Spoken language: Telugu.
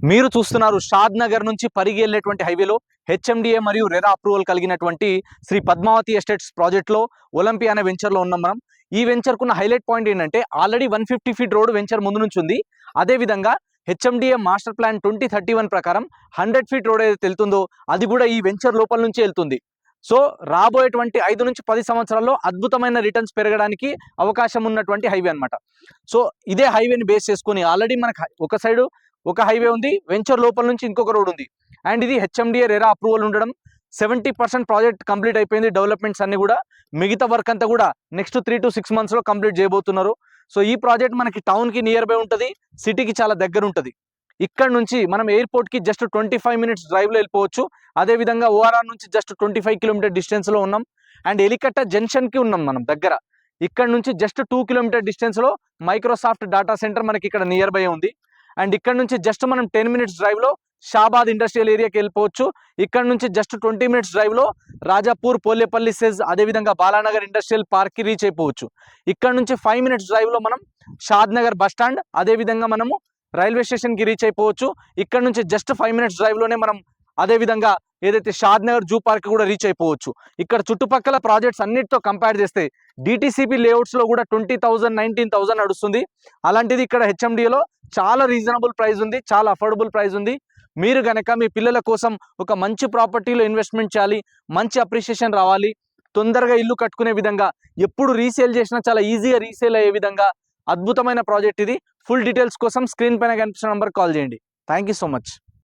మీరు చూస్తున్నారు షాద్ నగర్ నుంచి పరిగి వెళ్ళేటువంటి హైవేలో హెచ్ఎండిఏ మరియు రెరా అప్రూవల్ కలిగినటువంటి శ్రీ పద్మావతి ఎస్టేట్స్ ప్రాజెక్ట్లో ఒలింపియా అనే వెంచర్లో ఉన్నాం మనం. ఈ వెంచర్కున్న హైలైట్ పాయింట్ ఏంటంటే ఆల్రెడీ 150 ఫీట్ రోడ్ వెంచర్ ముందు నుంచి ఉంది. అదేవిధంగా హెచ్ఎండిఏ మాస్టర్ ప్లాన్ 2031 ప్రకారం 100 ఫీట్ రోడ్ ఏదైతే వెళ్తుందో అది కూడా ఈ వెంచర్ లోపల నుంచి వెళ్తుంది. సో రాబోయేటువంటి 5 నుంచి 10 సంవత్సరాల్లో అద్భుతమైన రిటర్న్స్ పెరగడానికి అవకాశం ఉన్నటువంటి హైవే అనమాట. సో ఇదే హైవేని బేస్ చేసుకుని ఆల్రెడీ మనకు ఒక సైడు ఒక హైవే ఉంది, వెంచర్ లోపల నుంచి ఇంకొక రోడ్ ఉంది. అండ్ ఇది హెచ్ఎండిఏ రెరా అప్రూవల్ ఉండడం 70% ప్రాజెక్ట్ కంప్లీట్ అయిపోయింది. డెవలప్మెంట్స్ అన్ని కూడా మిగతా వర్క్ అంతా కూడా నెక్స్ట్ 3 to 6 monthsలో కంప్లీట్ చేయబోతున్నారు. సో ఈ ప్రాజెక్ట్ మనకి టౌన్కి నియర్ బై ఉంటుంది, సిటీకి చాలా దగ్గర ఉంటుంది. ఇక్కడ నుంచి మనం ఎయిర్పోర్ట్కి జస్ట్ 25 minutes డ్రైవ్లో వెళ్ళిపోవచ్చు. అదేవిధంగా ఓఆర్ఆర్ నుంచి జస్ట్ 25 kilometer డిస్టెన్స్లో ఉన్నాం. అండ్ ఎలికట్ట జంక్షన్కి ఉన్నాం మనం దగ్గర. ఇక్కడ నుంచి జస్ట్ 2 kilometer డిస్టెన్స్లో మైక్రోసాఫ్ట్ డేటా సెంటర్ మనకి ఇక్కడ నియర్ బై ఉంది. అండ్ ఇక్కడ నుంచి జస్ట్ మనం 10 minutes డ్రైవ్లో షాబాద్ ఇండస్ట్రియల్ ఏరియాకి వెళ్ళిపోవచ్చు. ఇక్కడ నుంచి జస్ట్ 20 minutes డ్రైవ్లో రాజాపూర్, పోలేపల్లి సెజ్, అదేవిధంగా బాలానగర్ ఇండస్ట్రియల్ పార్క్కి రీచ్ అయిపోవచ్చు. ఇక్కడ నుంచి 5 minutes డ్రైవ్లో మనం షాద్ నగర్ బస్ స్టాండ్, అదేవిధంగా మనము రైల్వే స్టేషన్కి రీచ్ అయిపోవచ్చు. ఇక్కడ నుంచి జస్ట్ 5 minutes డ్రైవ్లోనే మనం అదేవిధంగా ఏదైతే షాద్ నగర్ జూ పార్క్ కూడా రీచ్ అయిపోవచ్చు. ఇక్కడ చుట్టుపక్కల ప్రాజెక్ట్స్ అన్నిటితో కంపేర్ చేస్తే డిటిసిపి లేఅవుట్స్లో కూడా 20,000, 19,000 నడుస్తుంది. అలాంటిది ఇక్కడ హెచ్ఎండిఏలో చాలా రీజనబుల్ ప్రైస్ ఉంది, చాలా అఫోర్డబుల్ ప్రైస్ ఉంది. మీరు కనుక మీ పిల్లల కోసం ఒక మంచి ప్రాపర్టీలో ఇన్వెస్ట్మెంట్ చేయాలి, మంచి అప్రిషియేషన్ రావాలి, తొందరగా ఇల్లు కట్టుకునే విధంగా, ఎప్పుడు రీసేల్ చేసినా చాలా ఈజీగా రీసేల్ అయ్యే విధంగా అద్భుతమైన ప్రాజెక్ట్ ఇది. ఫుల్ డీటెయిల్స్ కోసం స్క్రీన్ పైన కనిపిస్తున్న నంబర్ కాల్ చేయండి. Thank you so much.